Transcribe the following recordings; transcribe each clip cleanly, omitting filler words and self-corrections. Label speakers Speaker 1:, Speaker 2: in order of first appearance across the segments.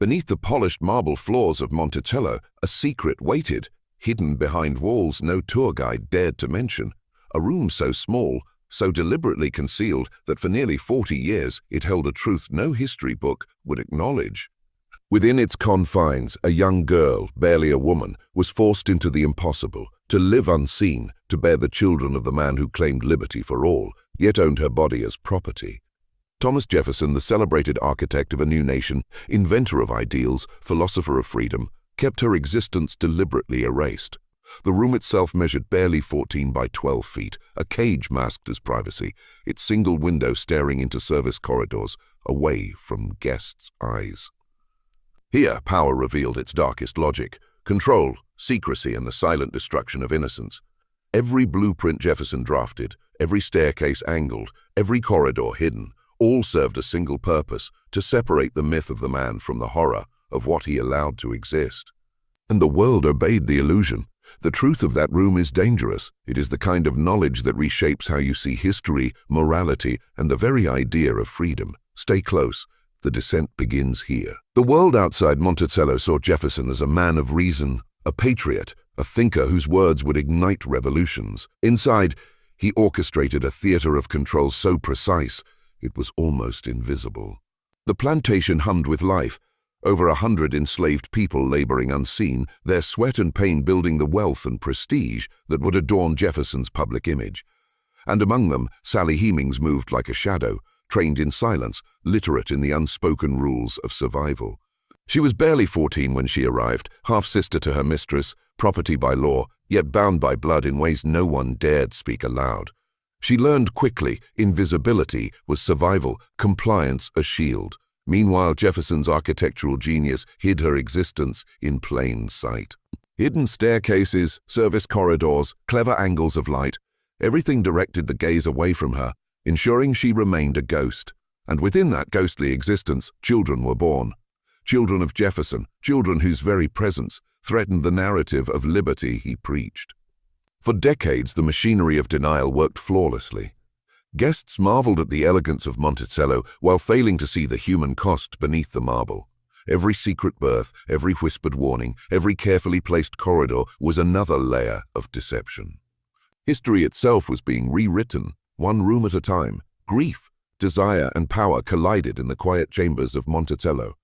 Speaker 1: Beneath the polished marble floors of Monticello, a secret waited, hidden behind walls no tour guide dared to mention, a room so small, so deliberately concealed that for nearly 40 years it held a truth no history book would acknowledge. Within its confines, a young girl, barely a woman, was forced into the impossible, to live unseen, to bear the children of the man who claimed liberty for all, yet owned her body as property. Thomas Jefferson, the celebrated architect of a new nation, inventor of ideals, philosopher of freedom, kept her existence deliberately erased. The room itself measured barely 14 by 12 feet, a cage masked as privacy, its single window staring into service corridors, away from guests' eyes. Here, power revealed its darkest logic: control, secrecy, and the silent destruction of innocence. Every blueprint Jefferson drafted, every staircase angled, every corridor hidden, all served a single purpose: to separate the myth of the man from the horror of what he allowed to exist. And the world obeyed the illusion. The truth of that room is dangerous. It is the kind of knowledge that reshapes how you see history, morality, and the very idea of freedom. Stay close. The descent begins here. The world outside Monticello saw Jefferson as a man of reason, a patriot, a thinker whose words would ignite revolutions. Inside, he orchestrated a theater of control so precise, it was almost invisible. The plantation hummed with life. Over 100 enslaved people laboring unseen, their sweat and pain building the wealth and prestige that would adorn Jefferson's public image. And among them, Sally Hemings moved like a shadow, trained in silence, literate in the unspoken rules of survival. She was barely 14 when she arrived, half-sister to her mistress, property by law, yet bound by blood in ways no one dared speak aloud. She learned quickly invisibility was survival, compliance a shield. Meanwhile, Jefferson's architectural genius hid her existence in plain sight. Hidden staircases, service corridors, clever angles of light, everything directed the gaze away from her, ensuring she remained a ghost. And within that ghostly existence, children were born. Children of Jefferson, children whose very presence threatened the narrative of liberty he preached. For decades, the machinery of denial worked flawlessly. Guests marveled at the elegance of Monticello while failing to see the human cost beneath the marble. Every secret berth, every whispered warning, every carefully placed corridor was another layer of deception. History itself was being rewritten, one room at a time. Grief, desire, and power collided in the quiet chambers of Monticello.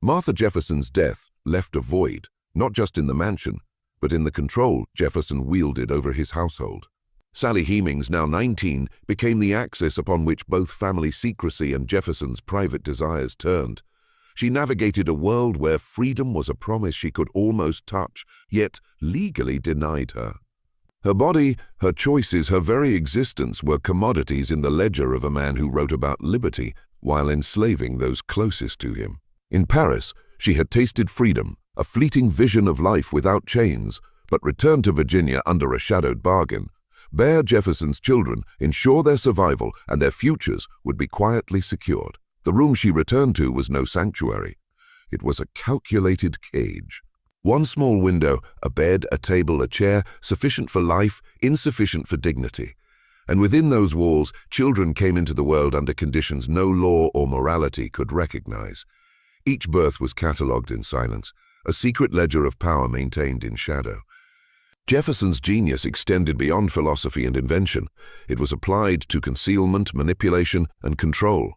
Speaker 1: Martha Jefferson's death left a void, not just in the mansion, but in the control Jefferson wielded over his household. Sally Hemings, now 19, became the axis upon which both family secrecy and Jefferson's private desires turned. She navigated a world where freedom was a promise she could almost touch, yet legally denied her. Her body, her choices, her very existence were commodities in the ledger of a man who wrote about liberty while enslaving those closest to him. In Paris, she had tasted freedom, a fleeting vision of life without chains, but returned to Virginia under a shadowed bargain. Bear Jefferson's children, ensure their survival, and their futures would be quietly secured. The room she returned to was no sanctuary. It was a calculated cage. One small window, a bed, a table, a chair, sufficient for life, insufficient for dignity. And within those walls, children came into the world under conditions no law or morality could recognize. Each birth was catalogued in silence, a secret ledger of power maintained in shadow. Jefferson's genius extended beyond philosophy and invention. It was applied to concealment, manipulation, and control.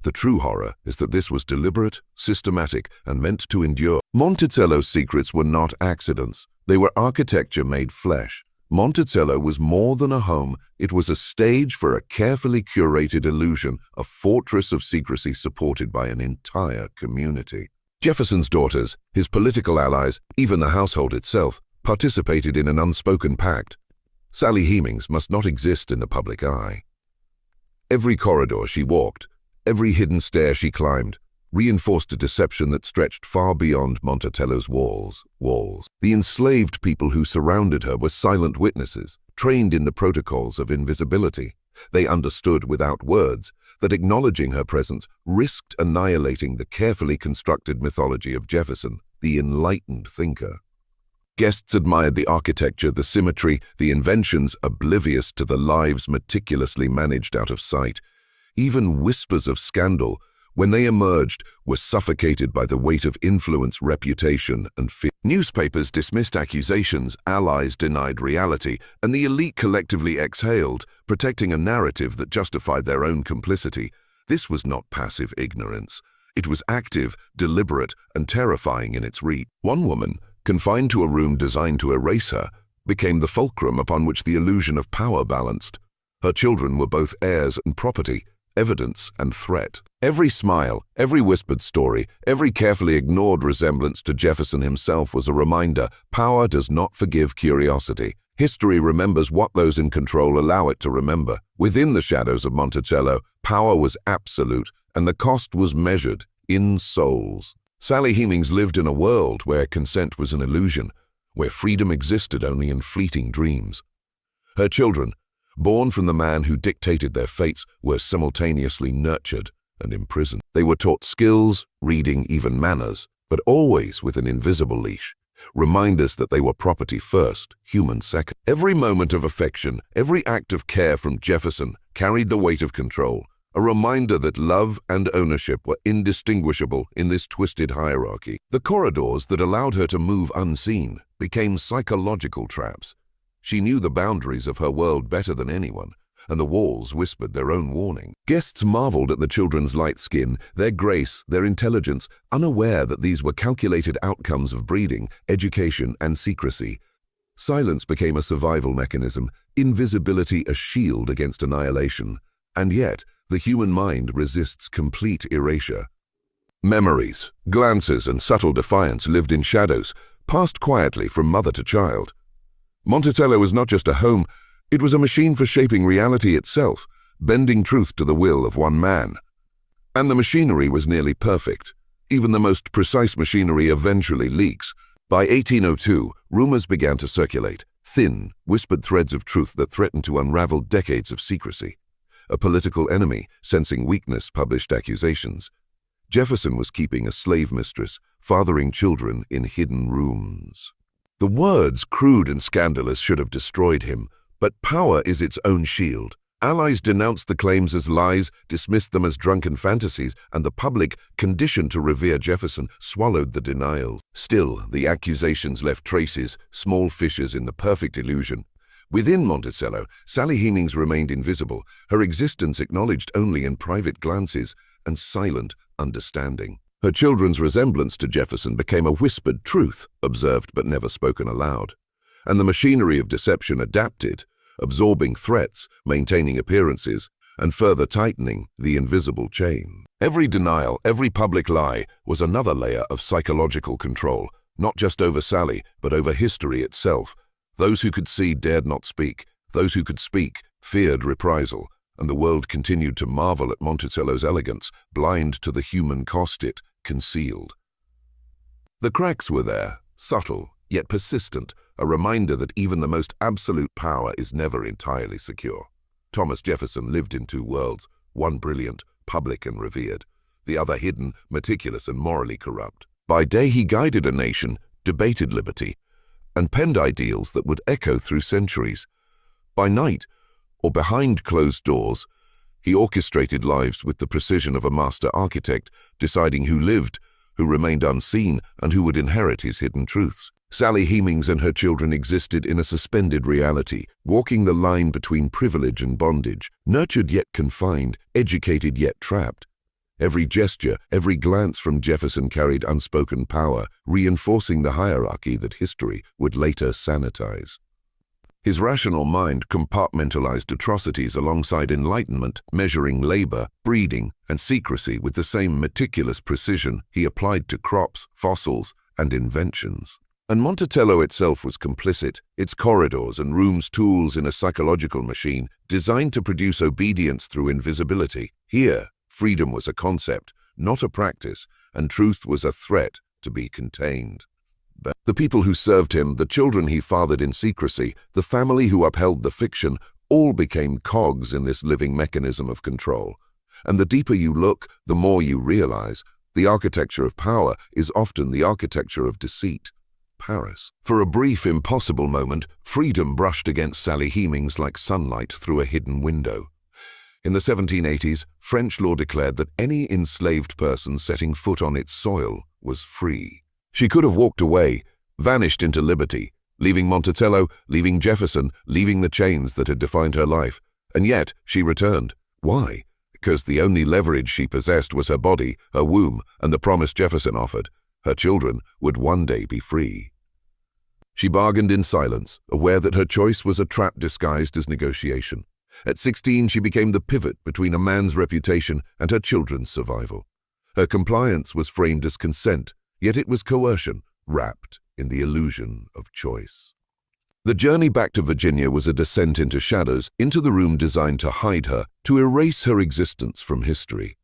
Speaker 1: The true horror is that this was deliberate, systematic, and meant to endure. Monticello's secrets were not accidents. They were architecture made flesh. Monticello was more than a home. It was a stage for a carefully curated illusion, a fortress of secrecy supported by an entire community. Jefferson's daughters, his political allies, even the household itself, participated in an unspoken pact. Sally Hemings must not exist in the public eye. Every corridor she walked, every hidden stair she climbed, reinforced a deception that stretched far beyond Monticello's walls. The enslaved people who surrounded her were silent witnesses, trained in the protocols of invisibility. They understood without words that acknowledging her presence risked annihilating the carefully constructed mythology of Jefferson, the enlightened thinker. Guests admired the architecture, the symmetry, the inventions, oblivious to the lives meticulously managed out of sight. Even whispers of scandal, when they emerged, were suffocated by the weight of influence, reputation, and fear. Newspapers dismissed accusations, allies denied reality, and the elite collectively exhaled, protecting a narrative that justified their own complicity. This was not passive ignorance. It was active, deliberate, and terrifying in its reach. One woman, confined to a room designed to erase her, became the fulcrum upon which the illusion of power balanced. Her children were both heirs and property, evidence and threat. Every smile, every whispered story, every carefully ignored resemblance to Jefferson himself was a reminder: power does not forgive curiosity. History remembers what those in control allow it to remember. Within the shadows of Monticello, power was absolute, and the cost was measured in souls. Sally Hemings lived in a world where consent was an illusion, where freedom existed only in fleeting dreams. Her children, born from the man who dictated their fates, were simultaneously nurtured and imprisoned. They were taught skills, reading, even manners, but always with an invisible leash. Reminders that they were property first, human second. Every moment of affection, every act of care from Jefferson carried the weight of control, a reminder that love and ownership were indistinguishable in this twisted hierarchy. The corridors that allowed her to move unseen became psychological traps. She knew the boundaries of her world better than anyone, and the walls whispered their own warning. Guests marveled at the children's light skin, their grace, their intelligence, unaware that these were calculated outcomes of breeding, education, and secrecy. Silence became a survival mechanism, invisibility a shield against annihilation. And yet, the human mind resists complete erasure. Memories, glances, and subtle defiance lived in shadows, passed quietly from mother to child. Monticello was not just a home, it was a machine for shaping reality itself, bending truth to the will of one man. And the machinery was nearly perfect. Even the most precise machinery eventually leaks. By 1802, rumors began to circulate, thin, whispered threads of truth that threatened to unravel decades of secrecy. A political enemy, sensing weakness, published accusations. Jefferson was keeping a slave mistress, fathering children in hidden rooms. The words, crude and scandalous, should have destroyed him, but power is its own shield. Allies denounced the claims as lies, dismissed them as drunken fantasies, and the public, conditioned to revere Jefferson, swallowed the denials. Still, the accusations left traces, small fissures in the perfect illusion. Within Monticello, Sally Hemings remained invisible, her existence acknowledged only in private glances and silent understanding. Her children's resemblance to Jefferson became a whispered truth, observed but never spoken aloud. And the machinery of deception adapted, absorbing threats, maintaining appearances, and further tightening the invisible chain. Every denial, every public lie was another layer of psychological control, not just over Sally, but over history itself. Those who could see dared not speak. Those who could speak feared reprisal, and the world continued to marvel at Monticello's elegance, blind to the human cost it concealed. The cracks were there, subtle, yet persistent, a reminder that even the most absolute power is never entirely secure. Thomas Jefferson lived in two worlds, one brilliant, public and revered, the other hidden, meticulous and morally corrupt. By day he guided a nation, debated liberty, and penned ideals that would echo through centuries. By night, or behind closed doors, he orchestrated lives with the precision of a master architect, deciding who lived, who remained unseen, and who would inherit his hidden truths. Sally Hemings and her children existed in a suspended reality, walking the line between privilege and bondage, nurtured yet confined, educated yet trapped. Every gesture, every glance from Jefferson carried unspoken power, reinforcing the hierarchy that history would later sanitize. His rational mind compartmentalized atrocities alongside enlightenment, measuring labor, breeding, and secrecy with the same meticulous precision he applied to crops, fossils, and inventions. And Monticello itself was complicit, its corridors and rooms tools in a psychological machine designed to produce obedience through invisibility. Here, freedom was a concept, not a practice, and truth was a threat to be contained. But the people who served him, the children he fathered in secrecy, the family who upheld the fiction, all became cogs in this living mechanism of control. And the deeper you look, the more you realize, the architecture of power is often the architecture of deceit. Paris. For a brief, impossible moment, freedom brushed against Sally Hemings like sunlight through a hidden window. In the 1780s, French law declared that any enslaved person setting foot on its soil was free. She could have walked away, vanished into liberty, leaving Monticello, leaving Jefferson, leaving the chains that had defined her life. And yet, she returned. Why? Because the only leverage she possessed was her body, her womb, and the promise Jefferson offered. Her children would one day be free. She bargained in silence, aware that her choice was a trap disguised as negotiation. At 16, she became the pivot between a man's reputation and her children's survival. Her compliance was framed as consent, yet it was coercion, wrapped in the illusion of choice. The journey back to Virginia was a descent into shadows, into the room designed to hide her, to erase her existence from history.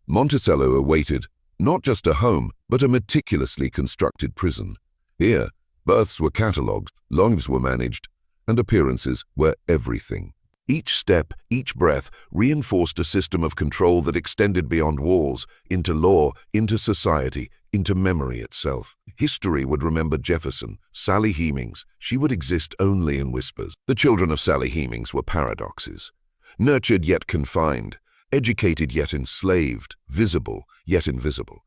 Speaker 1: Monticello awaited not just a home, but a meticulously constructed prison. Here, births were catalogued, lives were managed, and appearances were everything. Each step, each breath reinforced a system of control that extended beyond walls, into law, into society, into memory itself. History would remember Jefferson, Sally Hemings. She would exist only in whispers. The children of Sally Hemings were paradoxes. Nurtured yet confined, educated yet enslaved, visible yet invisible.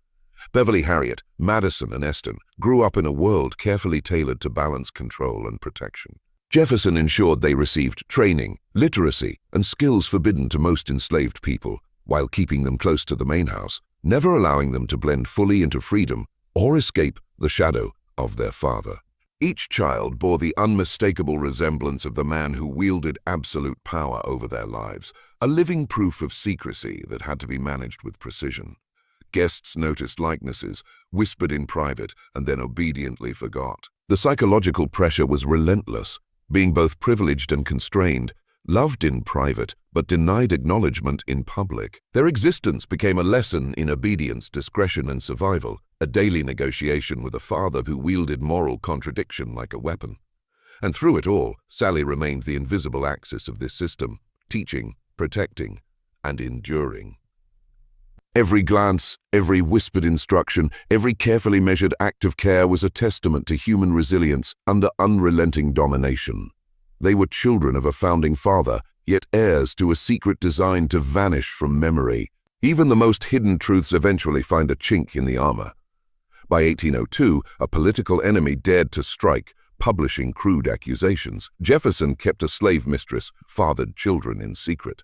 Speaker 1: Beverly Harriet, Madison, and Eston grew up in a world carefully tailored to balance control and protection. Jefferson ensured they received training, literacy, and skills forbidden to most enslaved people, while keeping them close to the main house, never allowing them to blend fully into freedom or escape the shadow of their father. Each child bore the unmistakable resemblance of the man who wielded absolute power over their lives, a living proof of secrecy that had to be managed with precision. Guests noticed likenesses, whispered in private, and then obediently forgot. The psychological pressure was relentless, being both privileged and constrained, loved in private, but denied acknowledgement in public. Their existence became a lesson in obedience, discretion, and survival, a daily negotiation with a father who wielded moral contradiction like a weapon. And through it all, Sally remained the invisible axis of this system, teaching, protecting, and enduring. Every glance, every whispered instruction, every carefully measured act of care was a testament to human resilience under unrelenting domination. They were children of a founding father, yet heirs to a secret designed to vanish from memory. Even the most hidden truths eventually find a chink in the armor. By 1802, a political enemy dared to strike, publishing crude accusations. Jefferson kept a slave mistress, fathered children in secret.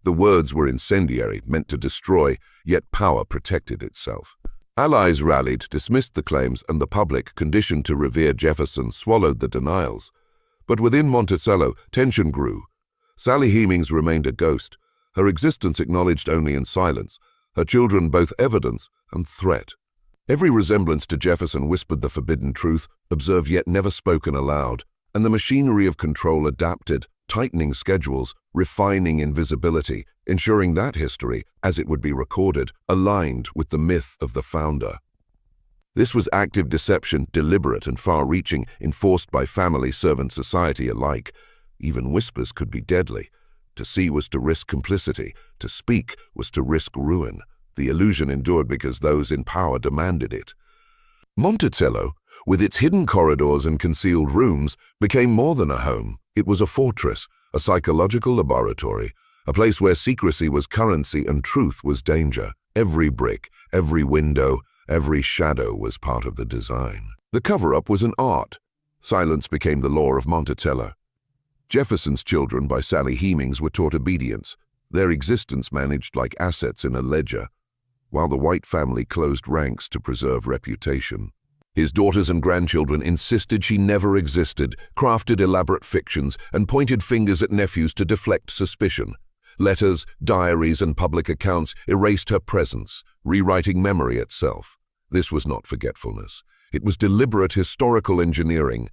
Speaker 1: The words were incendiary, meant to destroy, yet power protected itself. Allies rallied, dismissed the claims, and the public, conditioned to revere Jefferson, swallowed the denials. But within Monticello, tension grew. Sally Hemings remained a ghost, her existence acknowledged only in silence, her children both evidence and threat. Every resemblance to Jefferson whispered the forbidden truth, observed yet never spoken aloud, and the machinery of control adapted, tightening schedules, refining invisibility, ensuring that history, as it would be recorded, aligned with the myth of the founder. This was active deception, deliberate and far-reaching, enforced by family, servant, society alike. Even whispers could be deadly. To see was to risk complicity. To speak was to risk ruin. The illusion endured because those in power demanded it. Monticello, with its hidden corridors and concealed rooms, became more than a home. It was a fortress, a psychological laboratory, a place where secrecy was currency and truth was danger. Every brick, every window, every shadow was part of the design. The cover-up was an art. Silence became the law of Monticello. Jefferson's children by Sally Hemings were taught obedience, their existence managed like assets in a ledger, while the white family closed ranks to preserve reputation. His daughters and grandchildren insisted she never existed, crafted elaborate fictions, and pointed fingers at nephews to deflect suspicion. Letters, diaries, and public accounts erased her presence, rewriting memory itself. This was not forgetfulness. It was deliberate historical engineering.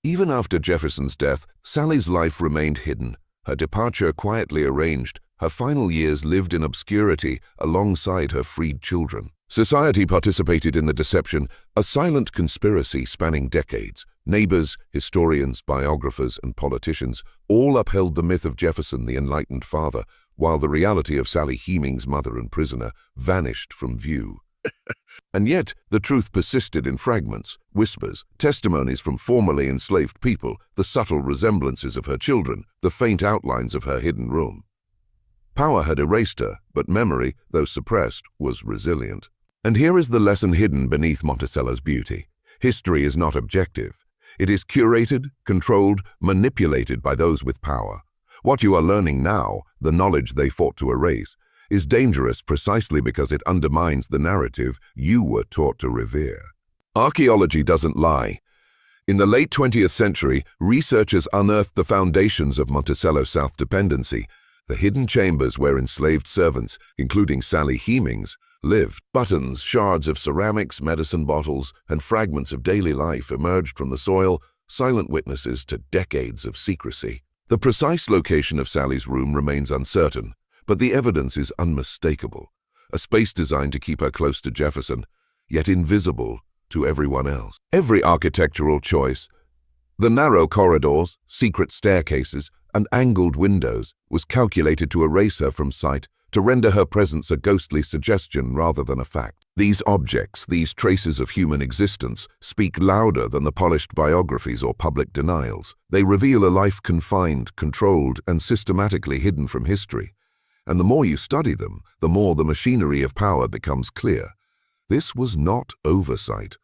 Speaker 1: Even after Jefferson's death, Sally's life remained hidden, her departure quietly arranged, her final years lived in obscurity alongside her freed children. Society participated in the deception, a silent conspiracy spanning decades. Neighbors, historians, biographers, and politicians all upheld the myth of Jefferson, the enlightened father, while the reality of Sally Hemings, mother and prisoner, vanished from view. And yet, the truth persisted in fragments, whispers, testimonies from formerly enslaved people, the subtle resemblances of her children, the faint outlines of her hidden room. Power had erased her, but memory, though suppressed, was resilient. And here is the lesson hidden beneath Monticello's beauty. History is not objective. It is curated, controlled, manipulated by those with power. What you are learning now, the knowledge they fought to erase, is dangerous precisely because it undermines the narrative you were taught to revere. Archaeology doesn't lie. In the late 20th century, researchers unearthed the foundations of Monticello's South dependency, the hidden chambers where enslaved servants, including Sally Hemings, lived. Buttons, shards of ceramics, medicine bottles, and fragments of daily life emerged from the soil, silent witnesses to decades of secrecy. The precise location of Sally's room remains uncertain, but the evidence is unmistakable. A space designed to keep her close to Jefferson, yet invisible to everyone else. Every architectural choice, the narrow corridors, secret staircases, and angled windows, was calculated to erase her from sight, to render her presence a ghostly suggestion rather than a fact. These objects, these traces of human existence, speak louder than the polished biographies or public denials. They reveal a life confined, controlled, and systematically hidden from history. And the more you study them, the more the machinery of power becomes clear. This was not oversight.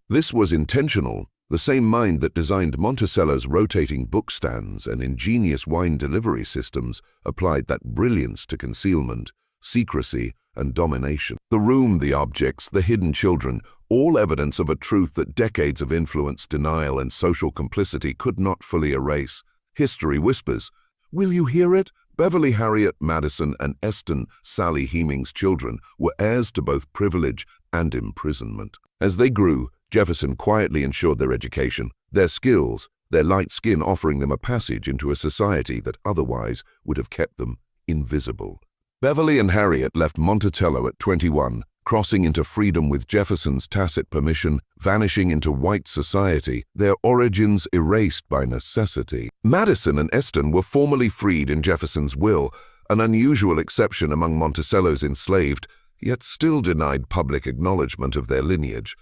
Speaker 1: This was intentional. The same mind that designed Monticello's rotating book stands and ingenious wine delivery systems applied that brilliance to concealment, secrecy, and domination. The room, the objects, the hidden children, all evidence of a truth that decades of influence, denial, and social complicity could not fully erase. History whispers, "Will you hear it?" Beverly Harriet Madison and Eston Sally Hemings' children were heirs to both privilege and imprisonment. As they grew, Jefferson quietly ensured their education, their skills, their light skin offering them a passage into a society that otherwise would have kept them invisible. Beverly and Harriet left Monticello at 21, crossing into freedom with Jefferson's tacit permission, vanishing into white society, their origins erased by necessity. Madison and Eston were formally freed in Jefferson's will, an unusual exception among Monticello's enslaved, yet still denied public acknowledgement of their lineage.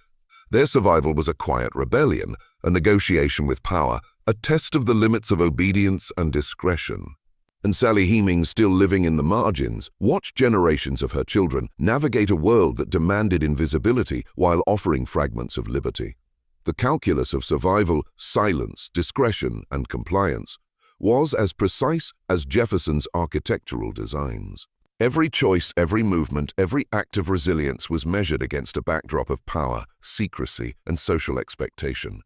Speaker 1: Their survival was a quiet rebellion, a negotiation with power, a test of the limits of obedience and discretion. And Sally Hemings, still living in the margins, watched generations of her children navigate a world that demanded invisibility while offering fragments of liberty. The calculus of survival, silence, discretion, and compliance was as precise as Jefferson's architectural designs. Every choice, every movement, every act of resilience was measured against a backdrop of power, secrecy, and social expectation.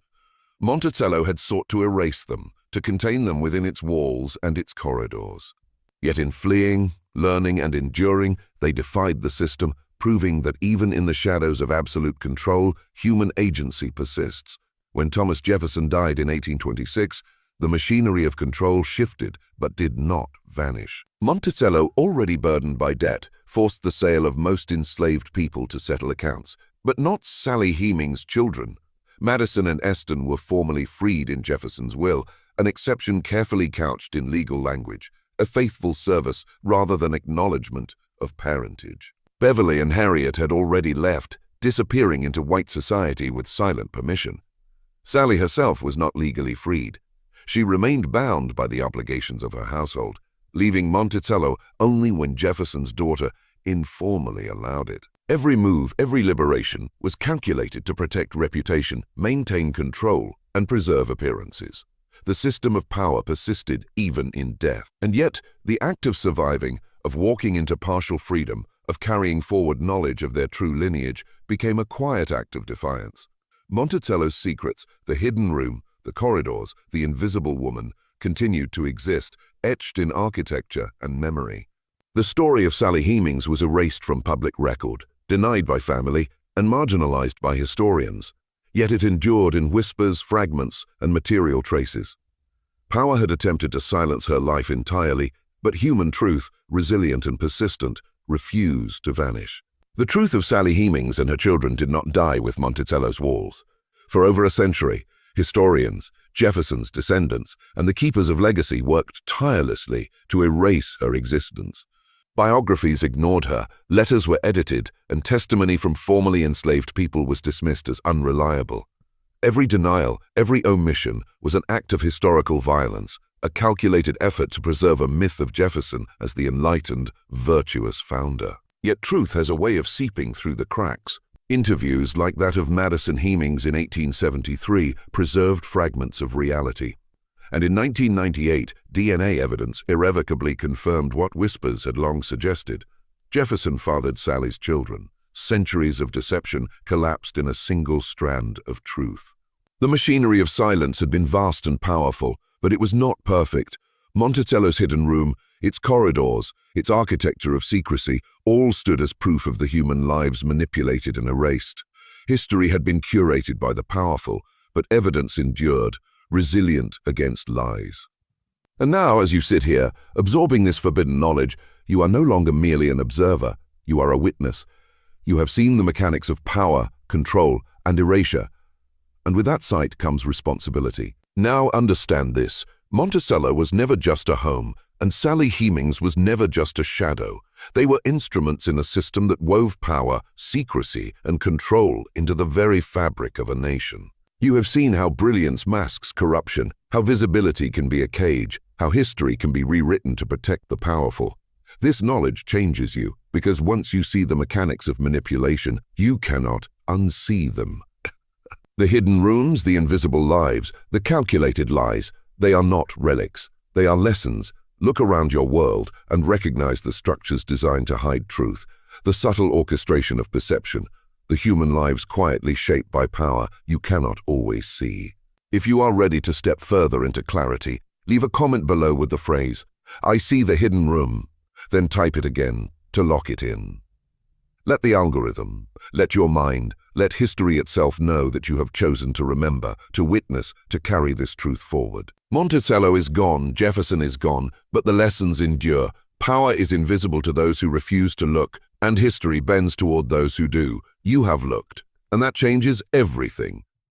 Speaker 1: Monticello had sought to erase them, to contain them within its walls and its corridors. Yet in fleeing, learning, and enduring, they defied the system, proving that even in the shadows of absolute control, human agency persists. When Thomas Jefferson died in 1826, the machinery of control shifted but did not vanish. Monticello, already burdened by debt, forced the sale of most enslaved people to settle accounts, but not Sally Hemings' children. Madison and Eston were formally freed in Jefferson's will, an exception carefully couched in legal language, a faithful service rather than acknowledgement of parentage. Beverly and Harriet had already left, disappearing into white society with silent permission. Sally herself was not legally freed. She remained bound by the obligations of her household, leaving Monticello only when Jefferson's daughter informally allowed it. Every move, every liberation was calculated to protect reputation, maintain control, and preserve appearances. The system of power persisted even in death. And yet, the act of surviving, of walking into partial freedom, of carrying forward knowledge of their true lineage, became a quiet act of defiance. Monticello's secrets, the hidden room, the corridors, the invisible woman, continued to exist, etched in architecture and memory. The story of Sally Hemings was erased from public record, denied by family, and marginalized by historians. Yet it endured in whispers, fragments, and material traces. Power had attempted to silence her life entirely, but human truth, resilient and persistent, refused to vanish. The truth of Sally Hemings and her children did not die with Monticello's walls. For over a century, historians, Jefferson's descendants, and the keepers of legacy worked tirelessly to erase her existence. Biographies ignored her, letters were edited, and testimony from formerly enslaved people was dismissed as unreliable. Every denial, every omission was an act of historical violence, a calculated effort to preserve a myth of Jefferson as the enlightened, virtuous founder. Yet truth has a way of seeping through the cracks. Interviews like that of Madison Hemings in 1873 preserved fragments of reality. And in 1998, DNA evidence irrevocably confirmed what whispers had long suggested. Jefferson fathered Sally's children. Centuries of deception collapsed in a single strand of truth. The machinery of silence had been vast and powerful, but it was not perfect. Monticello's hidden room, its corridors, its architecture of secrecy, all stood as proof of the human lives manipulated and erased. History had been curated by the powerful, but evidence endured, resilient against lies. And now, as you sit here, absorbing this forbidden knowledge, you are no longer merely an observer, you are a witness. You have seen the mechanics of power, control, and erasure. And with that sight comes responsibility. Now understand this. Monticello was never just a home, and Sally Hemings was never just a shadow. They were instruments in a system that wove power, secrecy, and control into the very fabric of a nation. You have seen how brilliance masks corruption, how visibility can be a cage, how history can be rewritten to protect the powerful. This knowledge changes you, because once you see the mechanics of manipulation, you cannot unsee them. The hidden rooms, the invisible lives, the calculated lies, they are not relics. They are lessons. Look around your world and recognize the structures designed to hide truth, the subtle orchestration of perception, the human lives quietly shaped by power you cannot always see. If you are ready to step further into clarity, leave a comment below with the phrase, "I see the hidden room," then type it again to lock it in. Let the algorithm, let your mind, let history itself know that you have chosen to remember, to witness, to carry this truth forward. Monticello is gone, Jefferson is gone, but the lessons endure. Power is invisible to those who refuse to look, and history bends toward those who do. You have looked, and that changes everything.